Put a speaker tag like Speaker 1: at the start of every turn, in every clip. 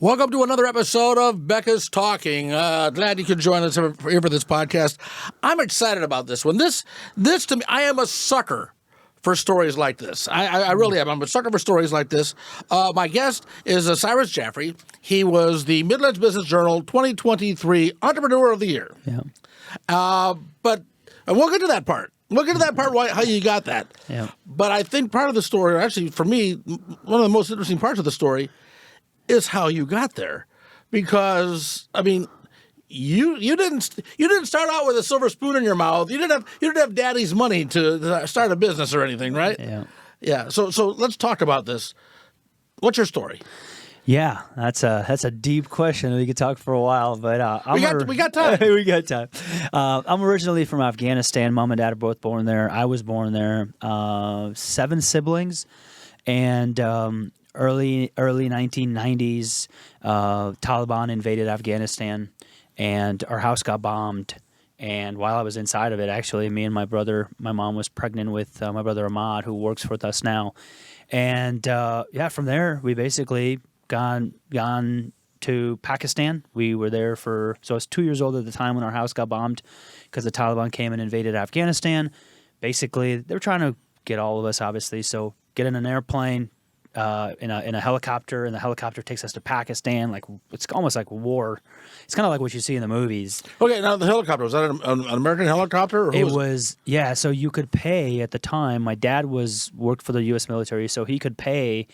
Speaker 1: Welcome to another episode of Becka's Talking. Glad you could join us here for this podcast. I'm excited about this one. This to me, I am a sucker for stories like this. I really am. I'm a sucker for stories like this. My guest is Cyrus Jaffery. He was the Midlands Business Journal 2023 Entrepreneur of the Year.
Speaker 2: Yeah.
Speaker 1: But we'll get to that part. We'll get to that part, how you got that.
Speaker 2: Yeah.
Speaker 1: But I think part of the story, or actually for me, one of the most interesting parts of the story is how you got there. Because, I mean, you didn't start out with a silver spoon in your mouth. You didn't have daddy's money to start a business or anything, right?
Speaker 2: Yeah.
Speaker 1: Yeah. So let's talk about this. What's your story?
Speaker 2: Yeah, that's a deep question. We could talk for a while, but
Speaker 1: we got time.
Speaker 2: We got time. I'm originally from Afghanistan. Mom and dad are both born there. I was born there. 7 siblings, and early 1990s, Taliban invaded Afghanistan, and our house got bombed. And while I was inside of it, actually, me and my mom was pregnant with my brother Ahmad, who works with us now. And from there, we basically gone to Pakistan. We were there so I was 2 years old at the time when our house got bombed because the Taliban came and invaded Afghanistan. Basically, they were trying to get all of us, obviously. So get in an airplane, in a helicopter, and the helicopter takes us to Pakistan. Like, it's almost like war. It's kind of like what you see in the movies.
Speaker 1: Okay, now the helicopter, was that an American helicopter? Or
Speaker 2: it was, yeah. So you could pay at the time. My dad worked for the U.S. military, so he could pay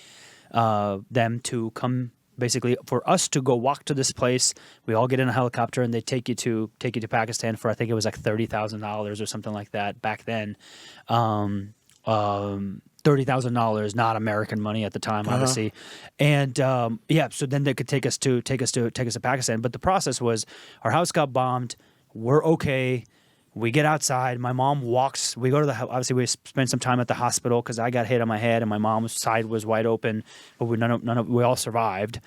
Speaker 2: them to come, basically for us to go walk to this place. We all get in a helicopter and they take you to Pakistan for, I think it was like $30,000 or something like that back then. $30,000, not American money at the time, obviously. And so then they could take us to Pakistan. But the process was, our house got bombed. We're okay. We get outside. My mom walks. We go to obviously we spent some time at the hospital because I got hit on my head and my mom's side was wide open, but we all survived.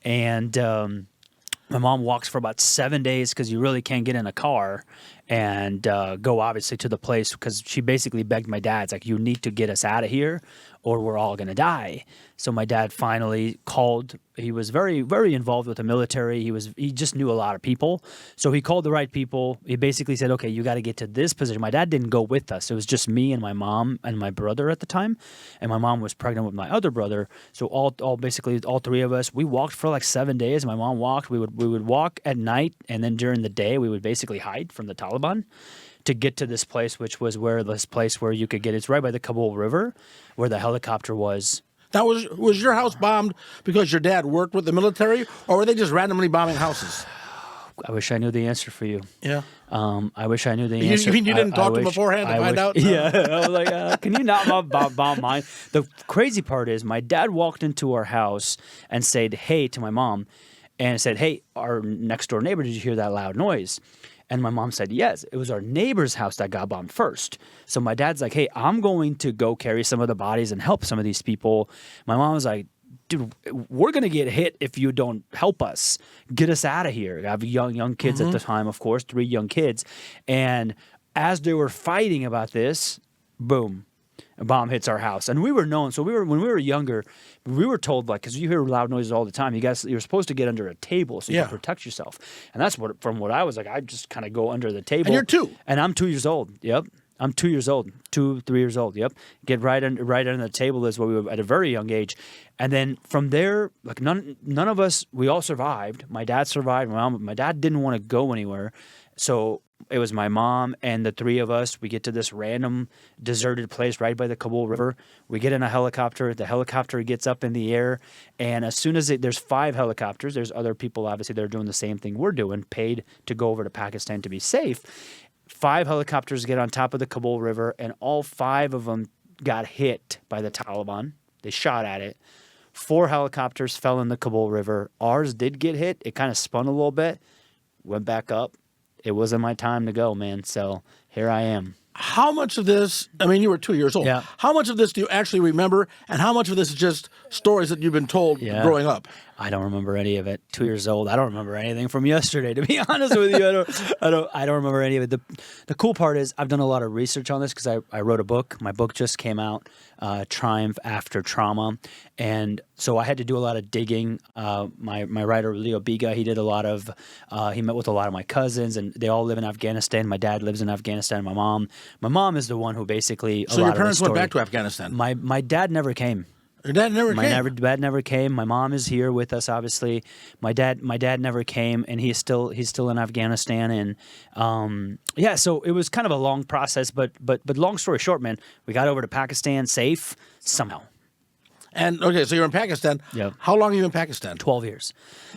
Speaker 2: And my mom walks for about 7 days because you really can't get in a car and go obviously to the place, because she basically begged my dad, it's like, you need to get us out of here or we're all going to die. So my dad finally called. He was very, very involved with the military. He just knew a lot of people. So he called the right people. He basically said, okay, you got to get to this position. My dad didn't go with us. It was just me and my mom and my brother at the time. And my mom was pregnant with my other brother. So all three of us, we walked for like 7 days. My mom walked. We would walk at night, and then during the day we would basically hide from the Taliban to get to this place, which was where you could get. It's right by the Kabul River, where the helicopter was.
Speaker 1: Now, was your house bombed because your dad worked with the military, or were they just randomly bombing houses?
Speaker 2: I wish I knew the answer for you.
Speaker 1: Yeah.
Speaker 2: I wish I knew the answer.
Speaker 1: You mean you didn't talk to him beforehand to find out?
Speaker 2: Yeah. I was like, can you not bomb mine? The crazy part is, my dad walked into our house and said, hey, to my mom, and said, hey, our next door neighbor, did you hear that loud noise? And my mom said, yes, it was our neighbor's house that got bombed first. So my dad's like, hey, I'm going to go carry some of the bodies and help some of these people. My mom was like, dude, we're going to get hit if you don't help us. Get us out of here. I have young kids at the time, of course, 3 young kids. And as they were fighting about this, boom, a bomb hits our house. And we were known. So when we were younger, we were told, like, because you hear loud noises all the time, you're supposed to get under a table so you can protect yourself. And that's from what I was like, I just kind of go under the table.
Speaker 1: And you're 2.
Speaker 2: And I'm 2 years old. Yep. I'm 2 years old, 3 years old. Yep. Get right under the table is what we were at a very young age. And then from there, like none of us, we all survived. My dad survived. My dad didn't want to go anywhere. So it was my mom and the 3 of us. We get to this random deserted place right by the Kabul River. We get in a helicopter. The helicopter gets up in the air. And as soon as there's 5 helicopters, there's other people, obviously, that are doing the same thing we're doing, paid to go over to Pakistan to be safe. 5 helicopters get on top of the Kabul River, and all 5 of them got hit by the Taliban. They shot at it. 4 helicopters fell in the Kabul River. Ours did get hit. It kind of spun a little bit, went back up. It wasn't my time to go, man. So here I am.
Speaker 1: How much of this, I mean, you were 2 years old.
Speaker 2: Yeah.
Speaker 1: How much of this do you actually remember, and how much of this is just stories that you've been told growing up?
Speaker 2: I don't remember any of it. 2 years old. I don't remember anything from yesterday, to be honest with you. I don't remember any of it. The cool part is I've done a lot of research on this because I wrote a book. My book just came out, Triumph After Trauma. And so I had to do a lot of digging. My writer, Leo Becka, he did a lot of, he met with a lot of my cousins, and they all live in Afghanistan. My dad lives in Afghanistan. My mom is the one who basically,
Speaker 1: So your parents went back to Afghanistan?
Speaker 2: My dad never came.
Speaker 1: Your dad never came?
Speaker 2: My dad never came. My mom is here with us, obviously. My dad never came, and he's still in Afghanistan. And so it was kind of a long process. But long story short, man, we got over to Pakistan safe somehow.
Speaker 3: And okay, so you're in Pakistan.
Speaker 2: Yep.
Speaker 3: How long are you in Pakistan?
Speaker 2: 12 years,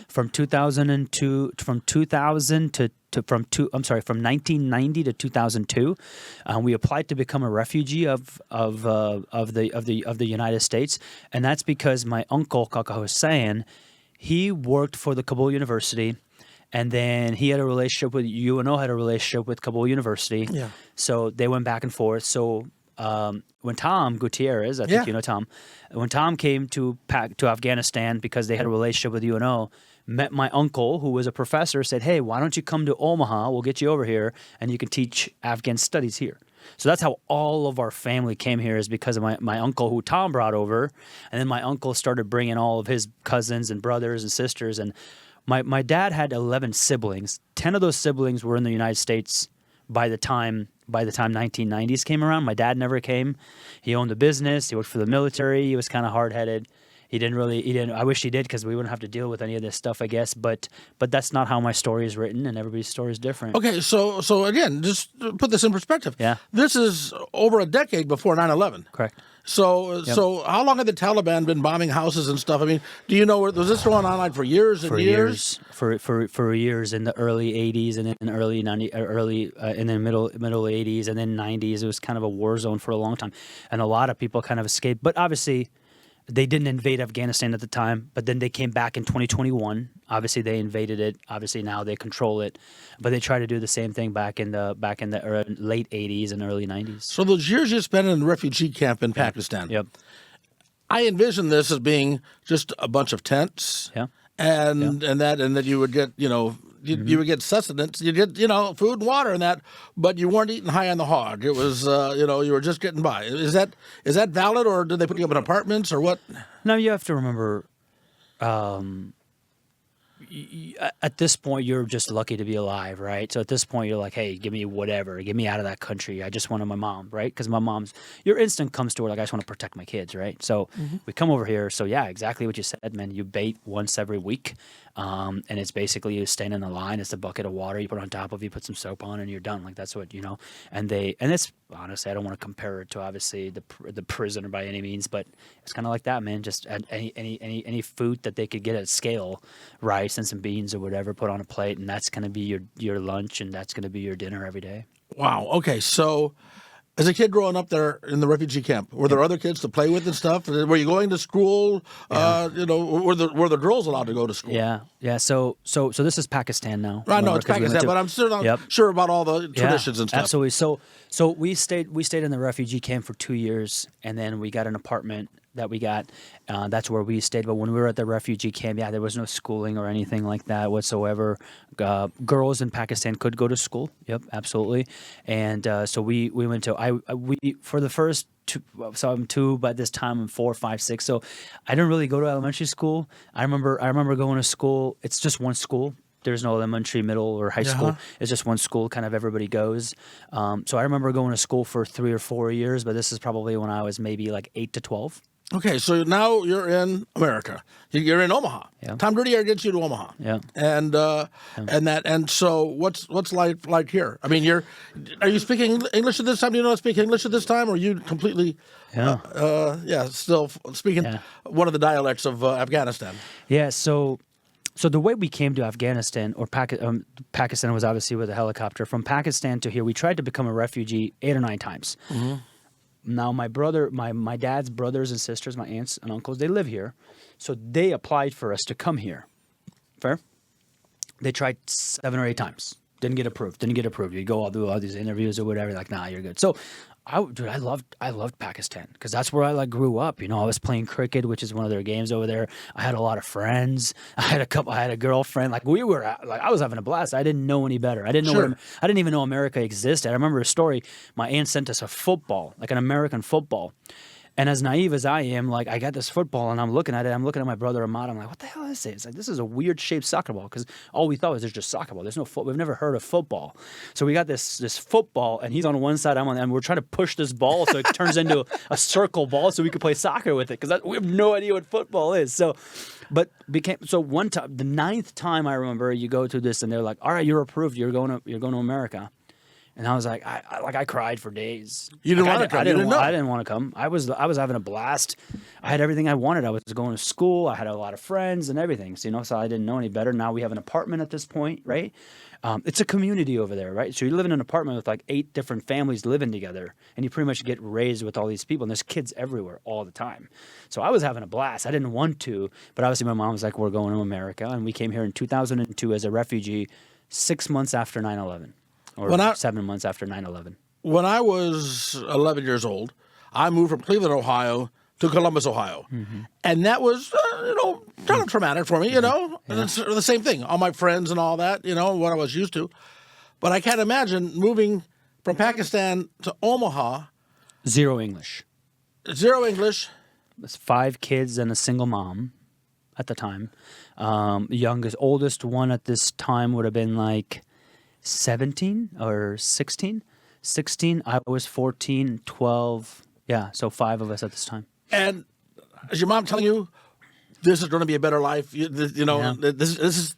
Speaker 2: from 2002 from 1990 to 2002. We applied to become a refugee of the United States, and that's because my uncle Kaka Hussein, he worked for the Kabul University. And then he had a relationship with UNO, had a relationship with Kabul University.
Speaker 3: Yeah.
Speaker 2: So they went back and forth. So when Tom Gutierrez, I think you know Tom, when Tom came to Afghanistan because they had a relationship with UNO, met my uncle who was a professor, said, "Hey, why don't you come to Omaha? We'll get you over here, and you can teach Afghan studies here." So that's how all of our family came here, is because of my uncle who Tom brought over, and then my uncle started bringing all of his cousins and brothers and sisters. And my dad had 11 siblings. 10 of those siblings were in the United States by the time 1990s came around. My dad never came. He owned a business. He worked for the military. He was kind of hard-headed. He didn't. I wish he did, because we wouldn't have to deal with any of this stuff, I guess. But that's not how my story is written, and everybody's story is different.
Speaker 3: Okay, so again, just put this in perspective.
Speaker 2: Yeah.
Speaker 3: This is over a decade before 9/11.
Speaker 2: Correct.
Speaker 3: So how long had the Taliban been bombing houses and stuff? I mean, do you know, was this going on like for years and years?
Speaker 2: For years in the early 80s, and then in early 90, and then middle 80s, and then 90s. It was kind of a war zone for a long time, and a lot of people kind of escaped. But obviously, they didn't invade Afghanistan at the time, but then they came back in 2021. Obviously, they invaded it. Obviously, now they control it, but they try to do the same thing back in the late 80s and early 90s.
Speaker 3: So those years you spent in the refugee camp in Pakistan.
Speaker 2: Yep.
Speaker 3: I envision this as being just a bunch of tents.
Speaker 2: Yeah.
Speaker 3: And that you would get, you would get sustenance, you get, food and water and that, but you weren't eating high on the hog. It was, you were just getting by. Is that valid, or did they put you up in apartments, or what?
Speaker 2: No, you have to remember, at this point, you're just lucky to be alive, right? So at this point, you're like, hey, give me whatever. Get me out of that country. I just wanted my mom, right? Because your instinct comes to where, like, I just want to protect my kids, right? So we come over here. So, yeah, exactly what you said, man. You bait once every week, and it's basically you stand in the line. It's a bucket of water you put on top of you, put some soap on, and you're done. Like, that's what, and it's, honestly, I don't want to compare it to, obviously, the prisoner by any means, but it's kind of like that, man. Just any food that they could get at scale, rice and some beans or whatever, put on a plate, and that's going to be your lunch, and that's going to be your dinner every day.
Speaker 3: Wow. Okay. So as a kid growing up there in the refugee camp, were there other kids to play with and stuff? Were you going to school?
Speaker 2: Yeah.
Speaker 3: Were the girls allowed to go to school?
Speaker 2: Yeah. Yeah. So this is Pakistan now.
Speaker 3: I know it's Pakistan, but I'm still not sure about all the traditions and stuff.
Speaker 2: Absolutely. So we stayed in the refugee camp for 2 years, and then we got an apartment that we got. That's where we stayed. But when we were at the refugee camp, there was no schooling or anything like that whatsoever. Girls in Pakistan could go to school. Yep, absolutely. And so we went to we for the first two. So I'm 2, but this time I'm 4, 5, 6. So I didn't really go to elementary school. I remember going to school. It's just one school. There's no elementary, middle, or high school. It's just one school, kind of everybody goes. So I remember going to school for 3 or 4 years, but this is probably when I was maybe like 8 to 12.
Speaker 3: Okay, so now you're in America. You're in Omaha.
Speaker 2: Yeah.
Speaker 3: Tom Gutierrez gets you to Omaha.
Speaker 2: Yeah.
Speaker 3: And so what's life like here? I mean, are you speaking English at this time? Do you know how to speak English at this time, or are you completely still speaking one of the dialects of Afghanistan?
Speaker 2: Yeah. So the way we came to Afghanistan, or Pakistan was obviously with a helicopter. From Pakistan to here, we tried to become a refugee 8 or 9 times. Mm-hmm. Now, my dad's brothers and sisters, my aunts and uncles, they live here. So they applied for us to come here. Fair? They tried 7 or 8 times. Didn't get approved. You go all through all these interviews or whatever. Like, nah, you're good. So I loved Pakistan because that's where I like grew up. You know, I was playing cricket, which is one of their games over there. I had a lot of friends. I had a girlfriend. Like I was having a blast. I didn't know any better. I didn't know I didn't even know America existed. I remember a story. My aunt sent us a football, like an American football. And as naive as I am, like I got this football and I'm looking at it. I'm looking at my brother Ahmad. I'm like, what the hell is this? It's like, this is a weird shaped soccer ball because all we thought was there's just soccer ball. There's no foot. We've never heard of football. So we got this football and he's on one side, I'm on, and we're trying to push this ball so it turns into a circle ball so we could play soccer with it because we have no idea what football is. So, one time, the 9th time I remember, you go to this and they're like, all right, you're approved. You're going to America. And I was like, I cried for days.
Speaker 3: You didn't want to come.
Speaker 2: I didn't want to come. I was having a blast. I had everything I wanted. I was going to school. I had a lot of friends and everything. So so I didn't know any better. Now we have an apartment at this point, right? It's a community over there, right? So you live in an apartment with like 8 different families living together, and you pretty much get raised with all these people. And there's kids everywhere all the time. So I was having a blast. I didn't want to, but obviously my mom was like, "We're going to America," and we came here in 2002 as a refugee, 6 months after 9/11. Or 7 months after 9/11.
Speaker 3: When I was 11 years old, I moved from Cleveland, Ohio to Columbus, Ohio. Mm-hmm. And that was, kind of traumatic for me, And it's the same thing. All my friends and all that, what I was used to. But I can't imagine moving from Pakistan to Omaha.
Speaker 2: Zero English. It's 5 kids and a single mom at the time. Oldest one at this time would have been like 17 or 16. I was 14, 12. Yeah, so 5 of us at this time.
Speaker 3: And is your mom telling you this is going to be a better life? This is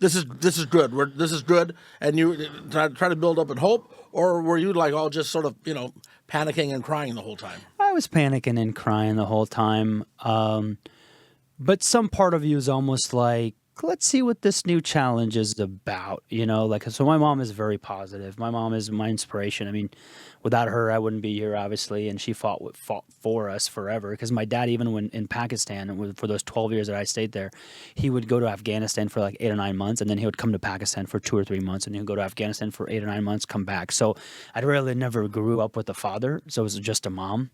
Speaker 3: good. This is good, and you try to build up and hope, or were you like all just sort of panicking and crying the whole time?
Speaker 2: I was panicking and crying the whole time, but some part of you is almost like, let's see what this new challenge is about, so my mom is very positive. My mom is my inspiration. I mean, without her, I wouldn't be here, obviously, and she fought for us forever, because my dad, even when in Pakistan, for those 12 years that I stayed there, he would go to Afghanistan for like 8 or 9 months, and then he would come to Pakistan for 2 or 3 months, and he would go to Afghanistan for 8 or 9 months, come back. So I really never grew up with a father, so it was just a mom.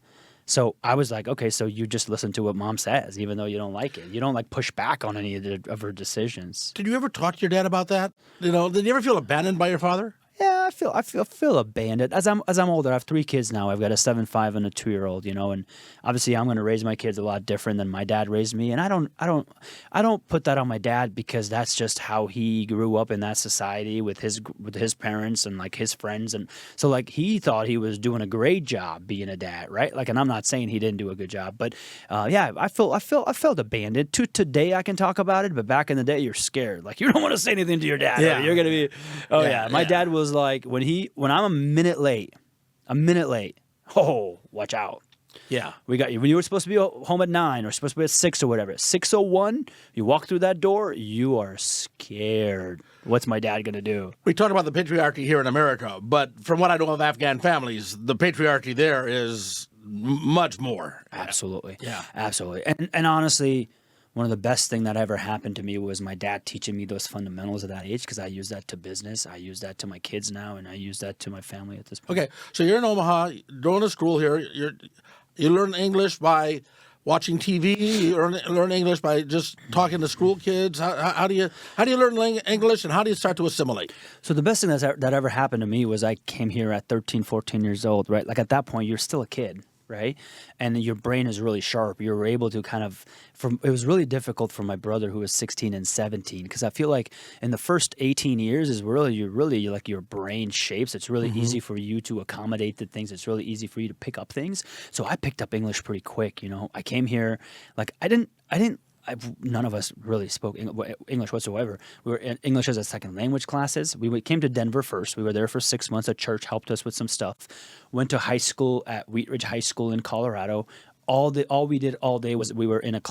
Speaker 2: So I was like, okay, so you just listen to what mom says, even though you don't like it. You don't like push back on any of her decisions.
Speaker 3: Did you ever talk to your dad about that? Did you ever feel abandoned by your father?
Speaker 2: Yeah, I feel abandoned. As I'm older, I have 3 kids now. I've got a 7, 5, and a 2-year-old. And obviously I'm going to raise my kids a lot different than my dad raised me. And I don't put that on my dad, because that's just how he grew up in that society with his parents and like his friends. And so like he thought he was doing a great job being a dad, right? Like, and I'm not saying he didn't do a good job, but I felt abandoned. Today I can talk about it, but back in the day you're scared. Like you don't want to say anything to your dad.
Speaker 3: Yeah.
Speaker 2: You're gonna be. My dad was like, when I'm a minute late, oh, watch out.
Speaker 3: Yeah.
Speaker 2: You were supposed to be home at 9 or supposed to be at 6 or whatever. 6:01, you walk through that door, you are scared. What's my dad going to do?
Speaker 3: We talked about the patriarchy here in America, but from what I know of Afghan families, the patriarchy there is much more.
Speaker 2: Absolutely.
Speaker 3: Yeah.
Speaker 2: Absolutely. And honestly, one of the best things that ever happened to me was my dad teaching me those fundamentals at that age, because I use that to business. I use that to my kids now, and I use that to my family at this point.
Speaker 3: Okay, so you're in Omaha, going to school here. You learn English by watching TV. You learn English by just talking to school kids. How do you learn English, and how do you start to assimilate?
Speaker 2: So the best thing that ever happened to me was I came here at 13, 14 years old, right? Like at that point, you're still a kid. Right? And your brain is really sharp. You're able to it was really difficult for my brother who was 16 and 17, because I feel like in the first 18 years is really like your brain shapes. It's really easy for you to accommodate the things. It's really easy for you to pick up things. So I picked up English pretty quick. I came here, like none of us really spoke English whatsoever. We were in English as a second language classes. We came to Denver first. We were there for 6 months. A church helped us with some stuff. Went to high school at Wheat Ridge High School in Colorado. All we did all day was we were in a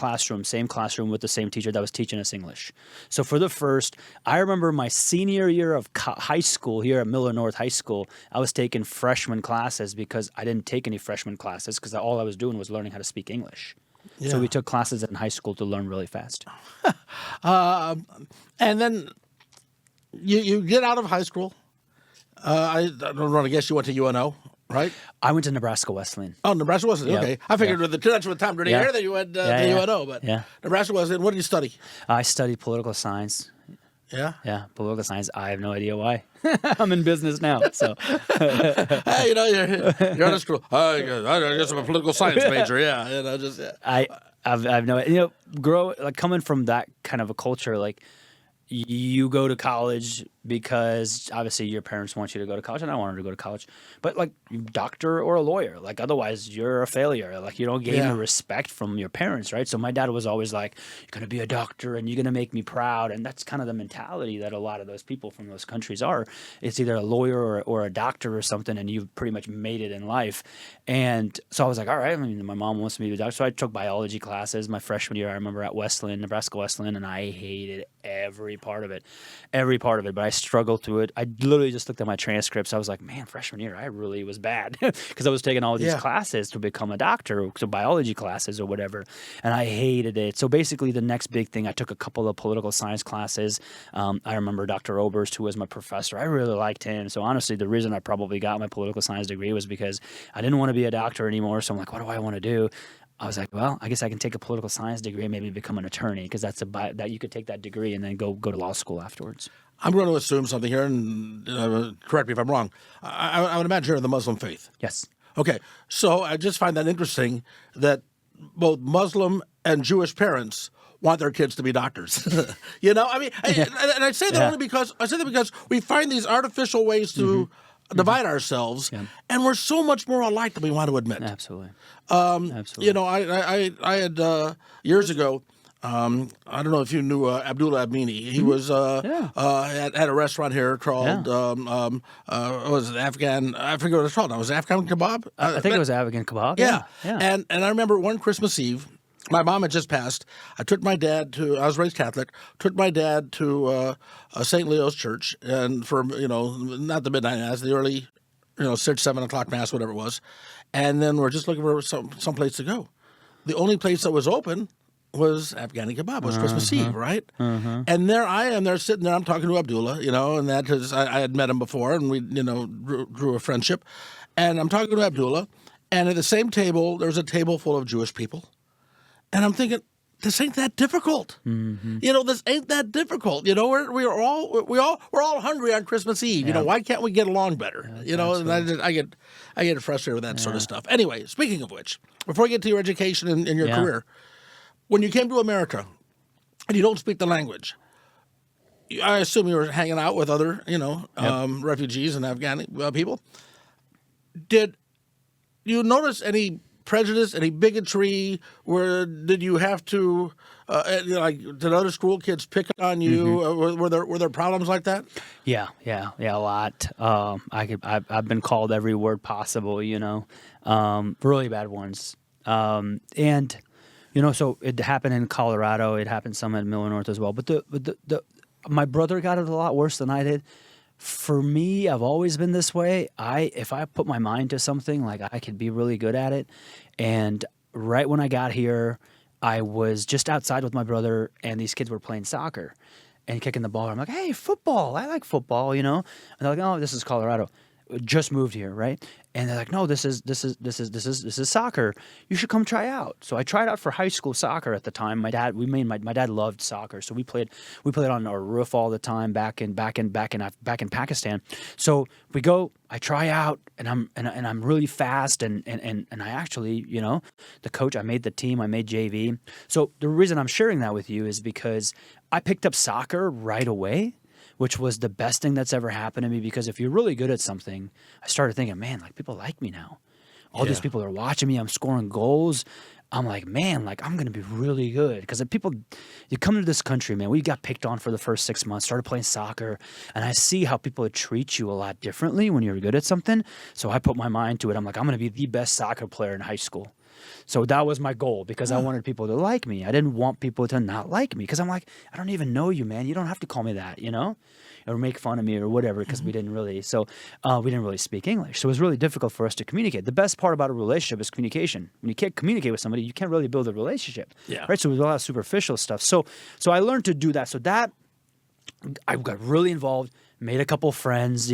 Speaker 2: same classroom with the same teacher that was teaching us English. So I remember my senior year of high school here at Miller North High School, I was taking freshman classes because I didn't take any freshman classes, because all I was doing was learning how to speak English. Yeah. So we took classes in high school to learn really fast.
Speaker 3: And then you get out of high school. I don't want to guess you went to UNO. right?
Speaker 2: I went to Nebraska Wesleyan.
Speaker 3: Oh, Nebraska Wesleyan.
Speaker 2: Yep.
Speaker 3: Okay, I figured with the connection with Tom Grenadier that you went to UNO, but Nebraska Wesleyan. What did you study?
Speaker 2: I studied political science.
Speaker 3: Yeah.
Speaker 2: Yeah, political science. I have no idea why. I'm in business now, so.
Speaker 3: Hey, you're out of school. I guess I'm a political science major. Yeah, just. Yeah.
Speaker 2: I've no, coming from that kind of a culture, like you go to college because obviously your parents want you to go to college, and I wanted to go to college, but like doctor or a lawyer, like otherwise you're a failure. Like you don't gain the respect from your parents, right? So my dad was always like, "You're gonna be a doctor, and you're gonna make me proud," and that's kind of the mentality that a lot of those people from those countries are. It's either a lawyer or a doctor or something, and you've pretty much made it in life. And so I was like, all right. I mean, my mom wants me to be a doctor, so I took biology classes my freshman year. I remember at Wesleyan, Nebraska Wesleyan, and I hated every part of it. But I struggled through it. I literally just looked at my transcripts. I was like, man, freshman year, I really was bad because I was taking all these classes to become a doctor, so biology classes or whatever, and I hated it. So basically the next big thing, I took a couple of political science classes. I remember Dr. Oberst, who was my professor. I really liked him. So honestly, the reason I probably got my political science degree was because I didn't want to be a doctor anymore. So I'm like, what do I want to do? I was like, well, I guess I can take a political science degree and maybe become an attorney, because that you could take that degree and then go to law school afterwards.
Speaker 3: I'm going to assume something here, and correct me if I'm wrong. I would imagine you're in the Muslim faith.
Speaker 2: Yes.
Speaker 3: Okay, so I just find that interesting that both Muslim and Jewish parents want their kids to be doctors. And I say that only because we find these artificial ways to divide ourselves, and we're so much more alike than we want to admit.
Speaker 2: Absolutely.
Speaker 3: Absolutely. I had years ago. I don't know if you knew Abdullah Abmini. He was had a restaurant here called was it Afghan? I forget what it's called. Was it Afghan kebab?
Speaker 2: I think it was Afghan kebab.
Speaker 3: Yeah. And I remember one Christmas Eve, my mom had just passed. I took my dad to. I was raised Catholic. Took my dad to St. Leo's Church, and for not the midnight mass, the early 6, 7 o'clock mass, whatever it was, and then we're just looking for some place to go. The only place that was open was Afghani kebab. It was Christmas Eve, right? And there I am, there sitting there. I'm talking to Abdullah, and that is I had met him before, and we grew a friendship. And I'm talking to Abdullah, and at the same table there's a table full of Jewish people, and I'm thinking, this ain't that difficult. This ain't that difficult. We're all hungry on Christmas Eve. Why can't we get along better? And I get frustrated with that sort of stuff. Anyway, speaking of which, before we get to your education and your career, when you came to America and you don't speak the language, I assume you were hanging out with other, refugees and Afghani people. Did you notice any prejudice, any bigotry? Did you have to, did other school kids pick on you? Were there problems like that?
Speaker 2: Yeah, a lot. I've been called every word possible, really bad ones. So it happened in Colorado. It happened some in Miller North as well. But my brother got it a lot worse than I did. For me, I've always been this way. If I put my mind to something, like I could be really good at it. And right when I got here, I was just outside with my brother, and these kids were playing soccer and kicking the ball. I'm like, hey, football! I like football, And they're like, oh, this is Colorado. Just moved here, right? And they're like, no, this is soccer. You should come try out. So I tried out for high school soccer at the time. My dad loved soccer, so we played on our roof all the time back in Pakistan. So we go, I try out, and I'm really fast, and I actually, the coach, I made the team, I made JV. So the reason I'm sharing that with you is because I picked up soccer right away, which was the best thing that's ever happened to me, because if you're really good at something, I started thinking, man, like people like me now. All these people are watching me. I'm scoring goals. I'm like, man, like I'm going to be really good. Because you come to this country, man, we got picked on for the first 6 months, started playing soccer, and I see how people treat you a lot differently when you're good at something. So I put my mind to it. I'm like, I'm going to be the best soccer player in high school. So that was my goal, because I wanted people to like me. I didn't want people to not like me, because I'm like, I don't even know you, man. You don't have to call me that, or make fun of me or whatever, because we didn't really speak English. So it was really difficult for us to communicate. The best part about a relationship is communication. When you can't communicate with somebody, you can't really build a relationship. Yeah. Right? So it was a lot of superficial stuff. So I learned to do that. So that I got really involved, made a couple friends,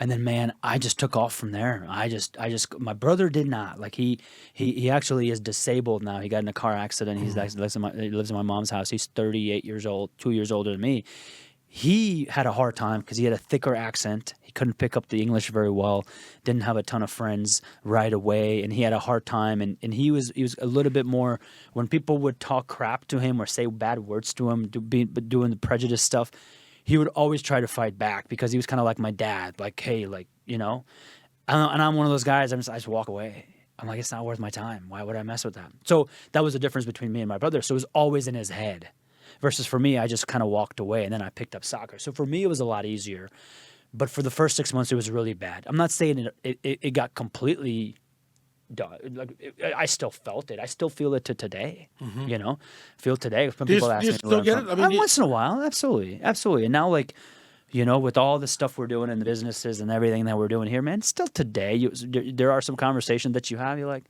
Speaker 2: And then, man, I just took off from there. My brother did not. Like he actually is disabled now. He got in a car accident. He lives in my mom's house. He's 38 years old, 2 years older than me. He had a hard time because he had a thicker accent. He couldn't pick up the English very well. Didn't have a ton of friends right away, and he had a hard time. And he was a little bit more, when people would talk crap to him or say bad words to him, doing the prejudice stuff, he would always try to fight back because he was kind of like my dad. Like, hey, like, you know, and I'm one of those guys. I just walk away. I'm like, it's not worth my time. Why would I mess with that? So that was the difference between me and my brother. So it was always in his head. Versus for me, I just kind of walked away, and then I picked up soccer. So for me, it was a lot easier. But for the first 6 months, it was really bad. I'm not saying it got completely done. Like, I still felt it. I still feel it to today. You know, feel today. When people ask me,
Speaker 3: still get it? I mean,
Speaker 2: once in a while, absolutely. And now, like, you know, with all the stuff we're doing in the businesses and everything that we're doing here, man, still today, there are some conversations that you have. You're like,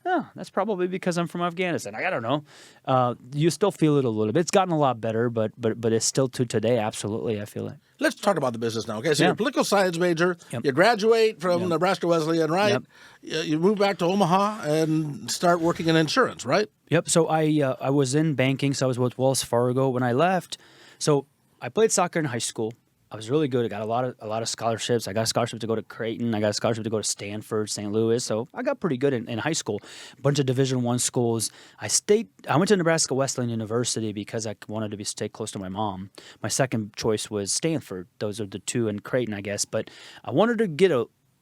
Speaker 2: oh, that's probably because I'm from Afghanistan. I don't know. You still feel it a little bit. It's gotten a lot better, but it's still to today. Absolutely, I feel it.
Speaker 3: Let's talk about the business now. Okay, so you're a political science major. Yep. You graduate from Nebraska Wesleyan, right? Yep. You move back to Omaha and start working in insurance, right?
Speaker 2: Yep. So I was in banking. So I was with Wells Fargo when I left. So I played soccer in high school. I was really good. I got a lot of scholarships. I got a scholarship to go to Creighton. I got a scholarship to go to Stanford, St. Louis. So I got pretty good in high school. A bunch of Division I schools. I went to Nebraska Wesleyan University because I wanted to stay close to my mom. My second choice was Stanford. Those are the two, and Creighton, I guess. But I wanted to get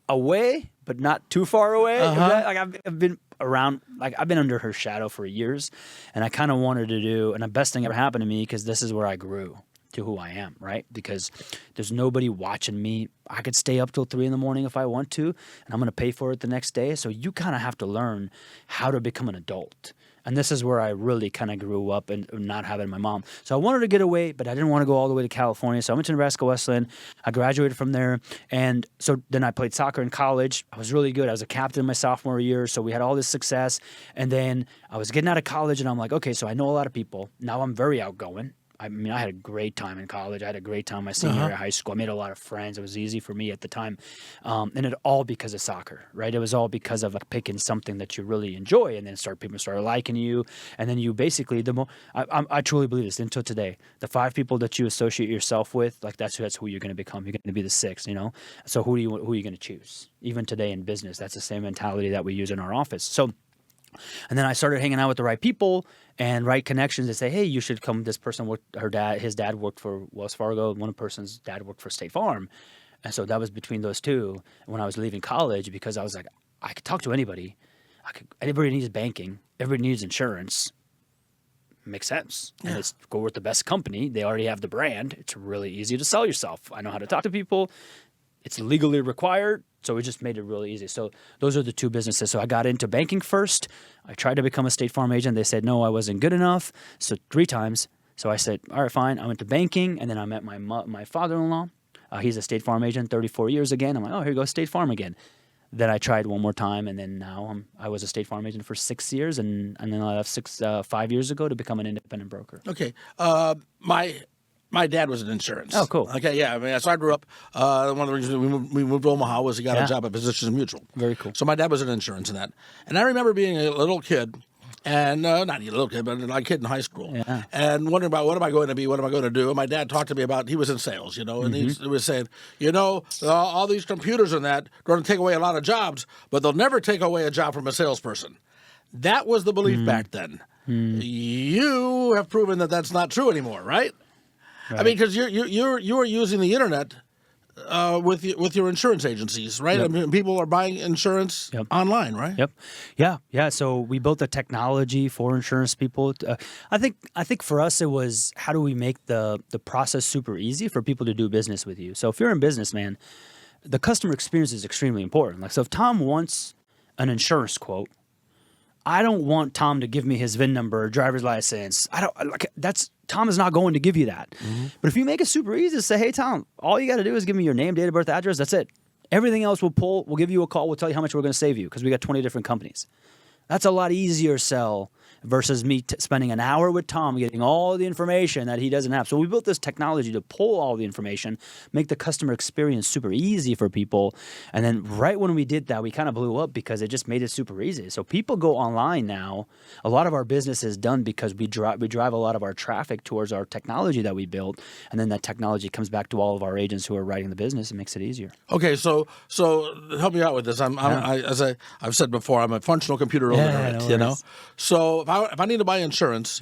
Speaker 2: away, but not too far away. Like I've been around, like I've been under her shadow for years, and I kind of wanted to do. And the best thing ever happened to me because this is where I grew to who I am, right? Because there's nobody watching me. I could stay up till 3 a.m. if I want to, and I'm going to pay for it the next day. So you kind of have to learn how to become an adult. And this is where I really kind of grew up and not having my mom. So I wanted to get away, but I didn't want to go all the way to California. So I went to Nebraska Wesleyan. I graduated from there. And so then I played soccer in college. I was really good. I was a captain my sophomore year. So we had all this success. And then I was getting out of college, and I'm like, okay, so I know a lot of people. Now I'm very outgoing. I mean, I had a great time in college. I had a great time my senior year of high school. I made a lot of friends. It was easy for me at the time. And it all because of soccer, right? It was all because of like picking something that you really enjoy, and then people started liking you. And then you basically, I truly believe this until today, the 5 people that you associate yourself with, like that's who you're going to become. You're going to be the 6th, you know? So who are you going to choose? Even today in business, that's the same mentality that we use in our office. So, and then I started hanging out with the right people and right connections to say, hey, you should come. This person worked, his dad worked for Wells Fargo. One person's dad worked for State Farm. And so that was between those two when I was leaving college, because I was like, I could talk to anybody. Everybody needs banking. Everybody needs insurance. Makes sense. Yeah. And it's go with the best company. They already have the brand. It's really easy to sell yourself. I know how to talk to people. It's legally required. So it just made it really easy. So those are the 2 businesses. So I got into banking first. I tried to become a State Farm agent. They said, no, I wasn't good enough. So 3 times. So I said, all right, fine. I went to banking, and then I met my father-in-law. He's a State Farm agent, 34 years again. I'm like, oh, here goes State Farm again. Then I tried one more time, and then now I was a State Farm agent for 6 years, and then I left 5 years ago to become an independent broker.
Speaker 3: Okay. My dad was in insurance.
Speaker 2: Oh, cool.
Speaker 3: Okay, yeah. I mean, so I grew up. One of the reasons we moved to Omaha was he got a job at Physicians Mutual.
Speaker 2: Very cool.
Speaker 3: So my dad was in insurance and that. And I remember being a little kid, and not a little kid, but like a kid in high school, and wondering about what am I going to be, what am I going to do. And my dad talked to me about, he was in sales, you know, and he was saying, you know, all these computers and that are going to take away a lot of jobs, but they'll never take away a job from a salesperson. That was the belief back then. You have proven that that's not true anymore, right? Right. I mean, because you are using the internet with your insurance agencies, right?
Speaker 2: Yep.
Speaker 3: I mean, people are buying insurance online, right?
Speaker 2: Yep. Yeah. So we built a technology for insurance people. I think for us it was, how do we make the process super easy for people to do business with you? So if you're in business, man, the customer experience is extremely important. Like, so if Tom wants an insurance quote, I don't want Tom to give me his VIN number, driver's license. Tom is not going to give you that. But if you make it super easy to say, hey, Tom, all you got to do is give me your name, date of birth, address, that's it. Everything else we'll give you a call, we'll tell you how much we're going to save you because we got 20 different companies. That's a lot easier sell versus me spending an hour with Tom getting all the information that he doesn't have. So we built this technology to pull all the information, make the customer experience super easy for people. And then right when we did that, we kind of blew up because it just made it super easy. So people go online now. A lot of our business is done because we drive a lot of our traffic towards our technology that we built. And then that technology comes back to all of our agents who are writing the business and makes it easier.
Speaker 1: Okay, so help me out with this. As I've said before, I'm a functional computer illiterate.
Speaker 2: no
Speaker 1: you know,
Speaker 2: worries.
Speaker 1: so if I need to buy insurance,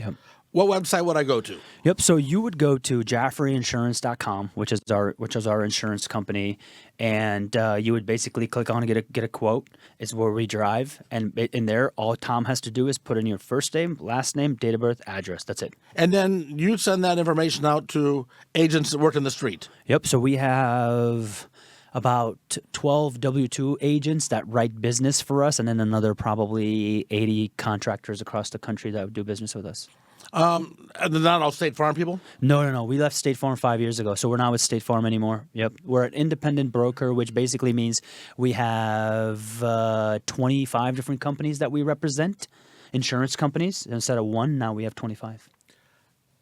Speaker 1: what website would I go to?
Speaker 2: Yep. So you would go to jaffreyinsurance.com, which is our insurance company, and you would basically click on and get a quote. It's where we drive, and in there, all Tom has to do is put in your first name, last name, date of birth, address. That's it.
Speaker 1: And then you send that information out to agents that work in the street.
Speaker 2: Yep. So we have about 12 W-2 agents that write business for us, and then another probably 80 contractors across the country that do business with us.
Speaker 1: And they're not all State Farm people?
Speaker 2: No. We left State Farm 5 years ago, so we're not with State Farm anymore. Yep. We're an independent broker, which basically means we have 25 different companies that we represent, insurance companies. Instead of one, now we have 25.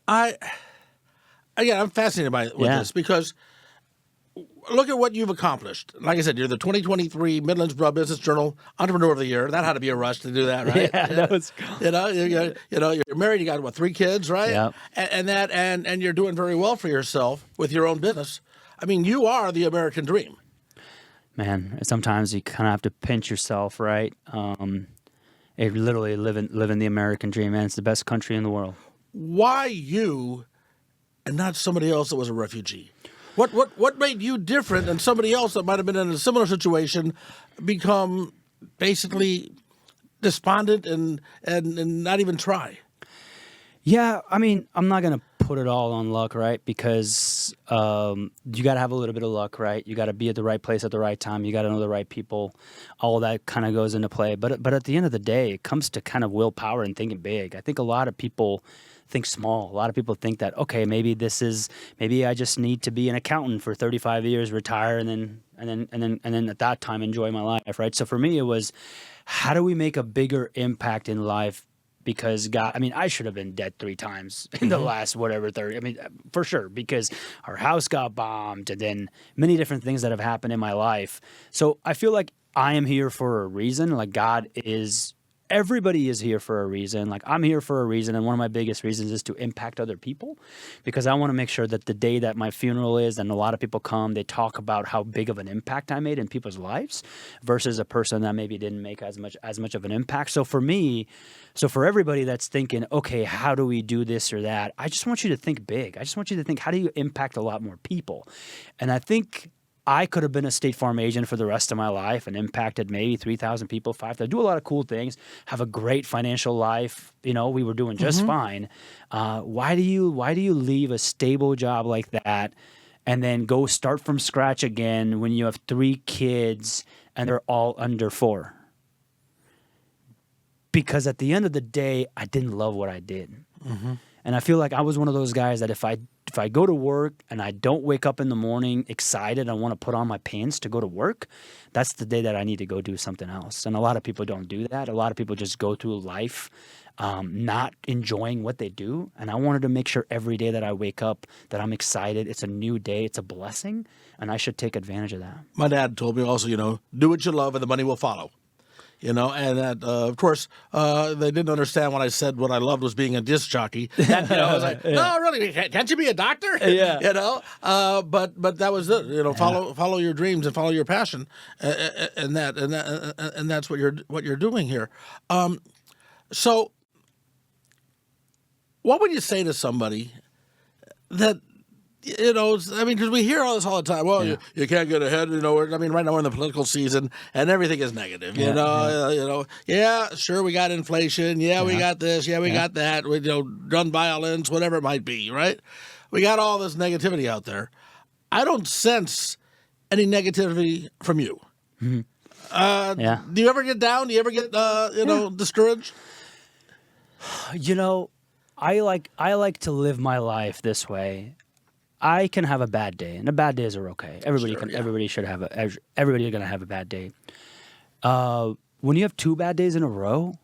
Speaker 1: I'm fascinated with this because look at what you've accomplished. Like I said, you're the 2023 Midlandsboro Business Journal Entrepreneur of the Year. That had to be a rush to do that, right?
Speaker 2: Yeah, that was cool.
Speaker 1: You're married. You got 3 kids, right?
Speaker 2: Yep.
Speaker 1: And you're doing very well for yourself with your own business. I mean, you are the American dream.
Speaker 2: Man, sometimes you kind of have to pinch yourself, right? It literally living the American dream, man. It's the best country in the world.
Speaker 1: Why you and not somebody else that was a refugee? What made you different than somebody else that might have been in a similar situation become basically despondent and not even try?
Speaker 2: Yeah, I mean, I'm not going to put it all on luck, right? Because you got to have a little bit of luck, right? You got to be at the right place at the right time. You got to know the right people. All that kind of goes into play. But at the end of the day, it comes to kind of willpower and thinking big. I think a lot of people think small. A lot of people think that, okay, maybe I just need to be an accountant for 35 years, retire, and then at that time enjoy my life, right? So for me, it was, how do we make a bigger impact in life? Because I should have been dead 3 times in the last 30. I mean, for sure, because our house got bombed and then many different things that have happened in my life. So I feel like I am here for a reason. Like everybody is here for a reason. Like I'm here for a reason. And one of my biggest reasons is to impact other people, because I want to make sure that the day that my funeral is and a lot of people come, they talk about how big of an impact I made in people's lives versus a person that maybe didn't make as much of an impact. So for everybody that's thinking, okay, how do we do this or that? I just want you to think big. I just want you to think, how do you impact a lot more people? And I think I could have been a State Farm agent for the rest of my life and impacted maybe 3,000 people, 5,000, do a lot of cool things, have a great financial life. We were doing just fine. Why do you leave a stable job like that and then go start from scratch again when you have 3 kids and they're all under 4? Because at the end of the day, I didn't love what I did. And I feel like I was one of those guys that if I go to work and I don't wake up in the morning excited, I want to put on my pants to go to work, that's the day that I need to go do something else. And a lot of people don't do that. A lot of people just go through life not enjoying what they do. And I wanted to make sure every day that I wake up that I'm excited. It's a new day. It's a blessing. And I should take advantage of that.
Speaker 1: My dad told me also, do what you love and the money will follow. And that, of course, they didn't understand when I said what I loved was being a disc jockey. That, I was like, no, really, can't you be a doctor?
Speaker 2: Yeah.
Speaker 1: But that was it. Follow your dreams and follow your passion, and that's what you're doing here. So, what would you say to somebody that? Because we hear all this all the time. Well, you can't get ahead. Right now we're in the political season, and everything is negative. Sure, we got inflation. We got this. We got that. Gun violence, whatever it might be. Right? We got all this negativity out there. I don't sense any negativity from you.
Speaker 2: Mm-hmm.
Speaker 1: Do you ever get down? Do you ever get discouraged?
Speaker 2: I like to live my life this way. I can have a bad day, and bad days are okay. Everybody should have everybody's gonna have a bad day. When you have 2 bad days in a row,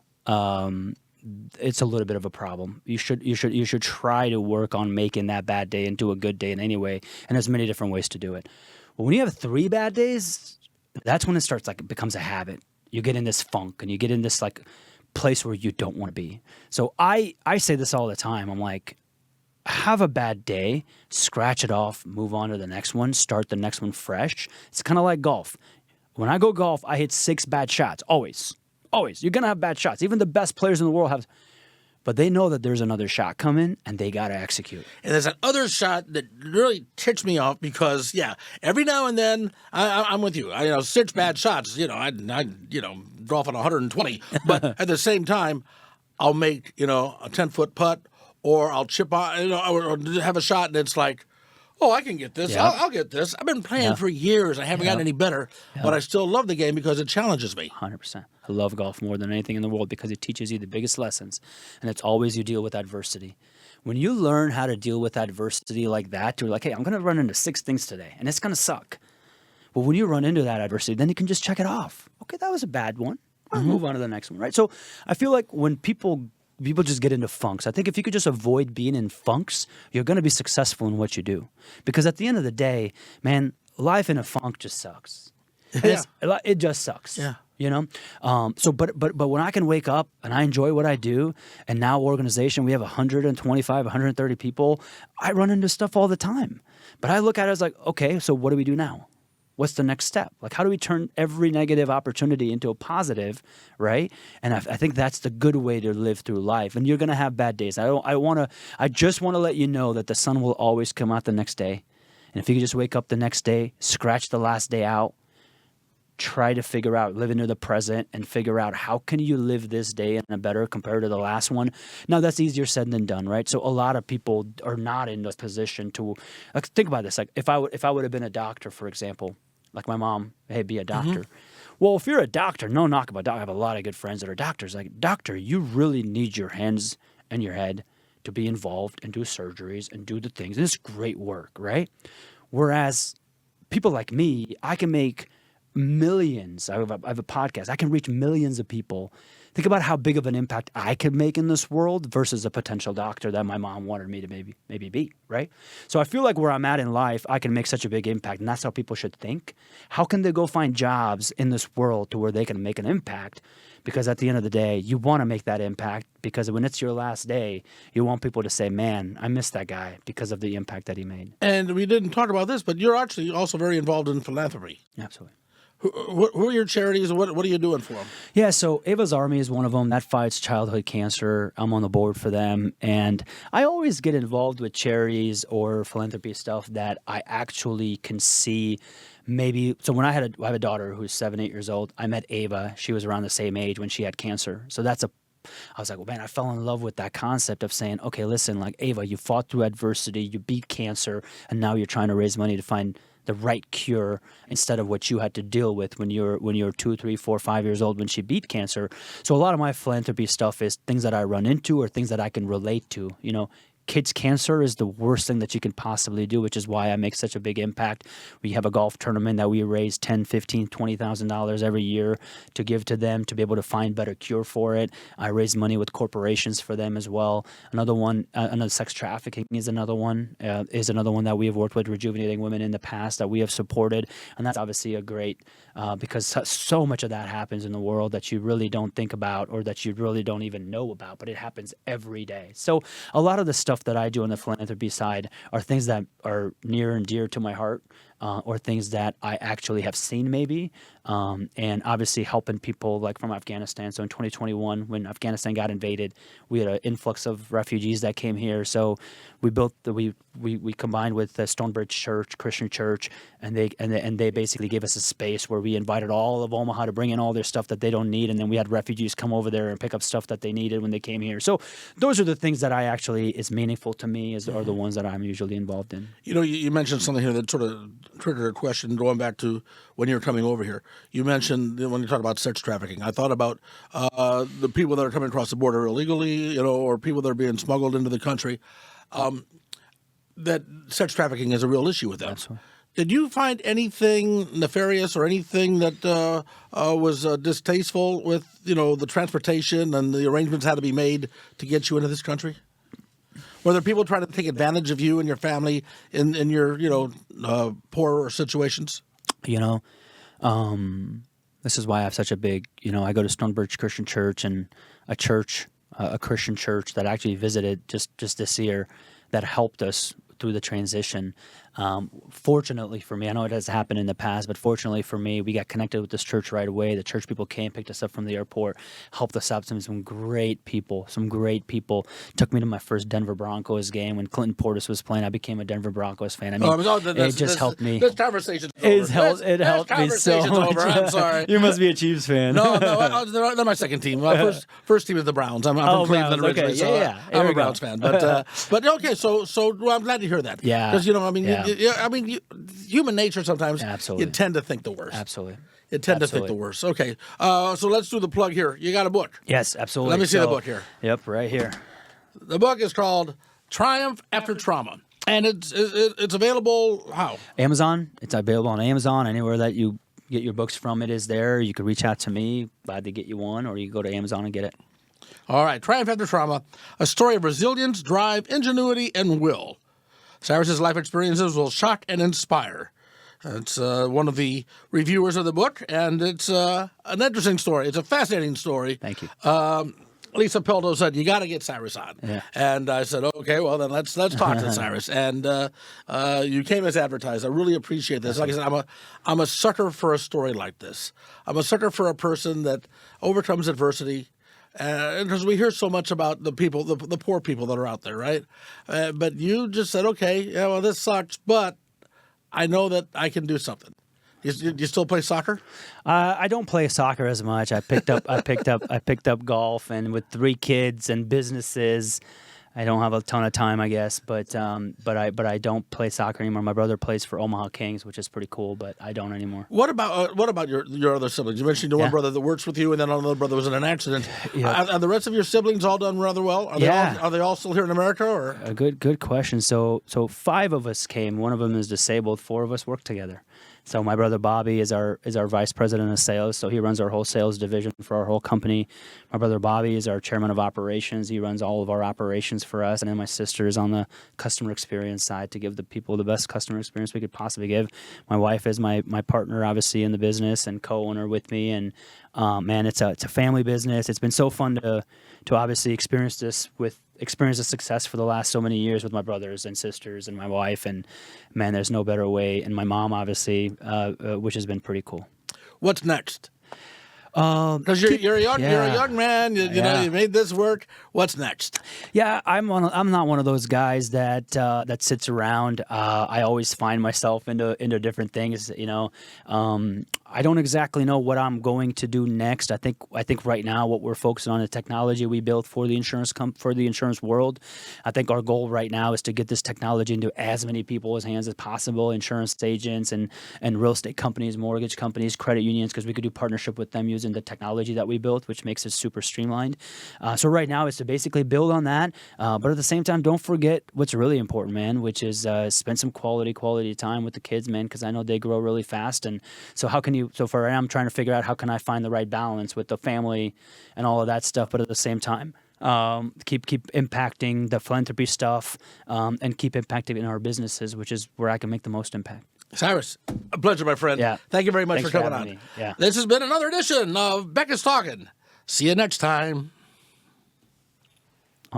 Speaker 2: it's a little bit of a problem. You should try to work on making that bad day into a good day in any way, and there's many different ways to do it. But when you have 3 bad days, that's when it starts it becomes a habit. You get in this funk and you get in this place where you don't want to be. So I say this all the time. I'm like, have a bad day, scratch it off, move on to the next one, start the next one fresh. It's kind of like golf. When I go golf, I hit 6 bad shots. Always. You're going to have bad shots. Even the best players in the world have. But they know that there's another shot coming, and they got to execute.
Speaker 1: And there's that other shot that really ticks me off because, every now and then, I'm with you. 6 bad shots, I golf on 120. But at the same time, I'll make, a 10-foot putt, or I'll chip on, or have a shot, and it's like, oh, I can get this.
Speaker 2: Yeah.
Speaker 1: I'll get this. I've been playing for years. I haven't gotten any better, but I still love the game because it challenges me.
Speaker 2: 100%. I love golf more than anything in the world because it teaches you the biggest lessons, and it's always you deal with adversity. When you learn how to deal with adversity like that, you're like, hey, I'm going to run into 6 things today, and it's going to suck. But when you run into that adversity, then you can just check it off. Okay, that was a bad one. I'll move on to the next one, right? So I feel like when people just get into funks. I think if you could just avoid being in funks, you're going to be successful in what you do. Because at the end of the day, man, life in a funk just sucks. It just sucks.
Speaker 1: Yeah.
Speaker 2: But when I can wake up and I enjoy what I do, and now organization, we have 125, 130 people, I run into stuff all the time. But I look at it as like, okay, so what do we do now? What's the next step? How do we turn every negative opportunity into a positive, right? And I think that's the good way to live through life. And you're going to have bad days. I just want to let you know that the sun will always come out the next day. And if you could just wake up the next day, scratch the last day out, try to figure out, live into the present and figure out how can you live this day in a better compared to the last one. Now that's easier said than done, right? So a lot of people are not in this position to think about this. If I would have been a doctor, for example, like my mom, hey, be a doctor. Well, if you're a doctor, no knock about doctor. I have a lot of good friends that are doctors. Like, doctor, you really need your hands and your head to be involved and do surgeries and do the things. And it's great work, right? Whereas people like me, I can make millions. I have a podcast. I can reach millions of people. Think about how big of an impact I could make in this world versus a potential doctor that my mom wanted me to maybe be, right? So I feel like where I'm at in life, I can make such a big impact, and that's how people should think. How can they go find jobs in this world to where they can make an impact? Because at the end of the day, you want to make that impact because when it's your last day, you want people to say, man, I miss that guy because of the impact that he made.
Speaker 1: And we didn't talk about this, but you're actually also very involved in philanthropy.
Speaker 2: Absolutely.
Speaker 1: Who are your charities, and what are you doing for them?
Speaker 2: Yeah, so Ava's Army is one of them that fights childhood cancer. I'm on the board for them, and I always get involved with charities or philanthropy stuff that I actually can see maybe. So when I have a daughter who's 7, 8 years old, I met Ava. She was around the same age when she had cancer. So I was like, well, man, I fell in love with that concept of saying, okay, listen, like Ava, you fought through adversity, you beat cancer, and now you're trying to raise money to find the right cure instead of what you had to deal with when you're 2, 3, 4, 5 years old when she beat cancer. So a lot of my philanthropy stuff is things that I run into or things that I can relate to. Kids' cancer is the worst thing that you can possibly do, which is why I make such a big impact. We have a golf tournament that we raise $10,000, $15,000, $20,000 every year to give to them to be able to find better cure for it. I raise money with corporations for them as well. Another one, another sex trafficking is another one that we have worked with, rejuvenating women in the past that we have supported, and that's obviously a great because so much of that happens in the world that you really don't think about or that you really don't even know about, but it happens every day. So a lot of the stuff that I do on the philanthropy side are things that are near and dear to my heart, or things that I actually have seen maybe, and obviously helping people like from Afghanistan. So in 2021, when Afghanistan got invaded, we had an influx of refugees that came here. So we combined with the Stonebridge Church, Christian Church, and they basically gave us a space where we invited all of Omaha to bring in all their stuff that they don't need, and then we had refugees come over there and pick up stuff that they needed when they came here. So those are the things that I actually is meaningful to me, are the ones that I'm usually involved in.
Speaker 1: You mentioned something here that sort of triggered a question going back to when you were coming over here. You mentioned when you talked about sex trafficking. I thought about the people that are coming across the border illegally, or people that are being smuggled into the country. That sex trafficking is a real issue with them.
Speaker 2: Absolutely.
Speaker 3: Did you find anything nefarious or anything that was distasteful with, the transportation and the arrangements had to be made to get you into this country? Were there people trying to take advantage of you and your family in your, poorer situations?
Speaker 2: This is why I have such a big, I go to Stonebridge Christian Church, and a Christian church that I actually visited just this year that helped us through the transition. Fortunately for me, I know it has happened in the past, but fortunately for me, we got connected with this church right away. The church people came, picked us up from the airport, helped us out. Some great people. Took me to my first Denver Broncos game when Clinton Portis was playing. I became a Denver Broncos fan. I mean, it just helped me.
Speaker 3: This conversation's over.
Speaker 2: It helped me so much.
Speaker 3: I'm sorry.
Speaker 2: You must be a Chiefs fan.
Speaker 3: No, they're my second team. My first team is the Browns. I'm from Cleveland
Speaker 2: Browns.
Speaker 3: originally,
Speaker 2: Okay.
Speaker 3: I'm a Browns fan. But okay, so well, I'm glad to hear that.
Speaker 2: Yeah.
Speaker 3: Because human nature sometimes
Speaker 2: Absolutely.
Speaker 3: you tend to think the worst.
Speaker 2: Absolutely.
Speaker 3: You tend to think the worst. Okay, so let's do the plug here. You got a book?
Speaker 2: Yes, absolutely.
Speaker 3: Let me see the book here.
Speaker 2: Yep, right here.
Speaker 3: The book is called Triumph After Trauma, and it's available how?
Speaker 2: Amazon. It's available on Amazon. Anywhere that you get your books from, it is there. You can reach out to me. Glad to get you one, or you can go to Amazon and get it.
Speaker 3: All right, Triumph After Trauma, a story of resilience, drive, ingenuity, and will. Cyrus's life experiences will shock and inspire. It's one of the reviewers of the book, and it's an interesting story. It's a fascinating story.
Speaker 2: Thank you.
Speaker 3: Lisa Peldo said, you got to get Cyrus on.
Speaker 2: Yeah.
Speaker 3: And I said, okay, well, then let's talk to Cyrus. And you came as advertised. I really appreciate this. Like I said, I'm a sucker for a story like this. I'm a sucker for a person that overcomes adversity. Because we hear so much about the people, the poor people that are out there, right? But you just said, okay, yeah, well, this sucks, but I know that I can do something. You still play soccer?
Speaker 2: I don't play soccer as much. I picked up golf, and with 3 kids and businesses, I don't have a ton of time, I guess. But I don't play soccer anymore. My brother plays for Omaha Kings, which is pretty cool, but I don't anymore.
Speaker 3: What about your other siblings? You mentioned the one brother that works with you, and then another brother was in an accident.
Speaker 2: Yeah.
Speaker 3: Are the rest of your siblings all done rather well? Are they all still here in America? Or
Speaker 2: a good question. So 5 of us came. One of them is disabled. 4 of us work together. So my brother Bobby is our vice president of sales. So he runs our whole sales division for our whole company. My brother Bobby is our chairman of operations. He runs all of our operations for us. And then my sister is on the customer experience side to give the people the best customer experience we could possibly give. My wife is my partner, obviously, in the business and co-owner with me. And man, it's a family business. It's been so fun to obviously experience the success for the last so many years with my brothers and sisters and my wife, and man, there's no better way. And my mom, obviously, which has been pretty cool.
Speaker 3: What's next? Because you're a young man. You know, you made this work. What's next?
Speaker 2: Yeah, I'm not one of those guys that sits around. I always find myself into different things. You know, I don't exactly know what I'm going to do next. I think right now what we're focusing on is technology we built for the insurance world. I think our goal right now is to get this technology into as many people's hands as possible, insurance agents and real estate companies, mortgage companies, credit unions, because we could do partnership with them using the technology that we built, which makes it super streamlined. So right now is to basically build on that, but at the same time, don't forget what's really important, man, which is spend some quality time with the kids, man, because I know they grow really fast. And so for right now, I'm trying to figure out how can I find the right balance with the family and all of that stuff, but at the same time, keep impacting the philanthropy stuff, and keep impacting in our businesses, which is where I can make the most impact.
Speaker 3: Cyrus, a pleasure, my friend.
Speaker 2: Yeah.
Speaker 3: Thank you very much
Speaker 2: Thanks
Speaker 3: for coming
Speaker 2: having
Speaker 3: on.
Speaker 2: me. Yeah.
Speaker 3: This has been another edition of Becca's Talking. See you next time.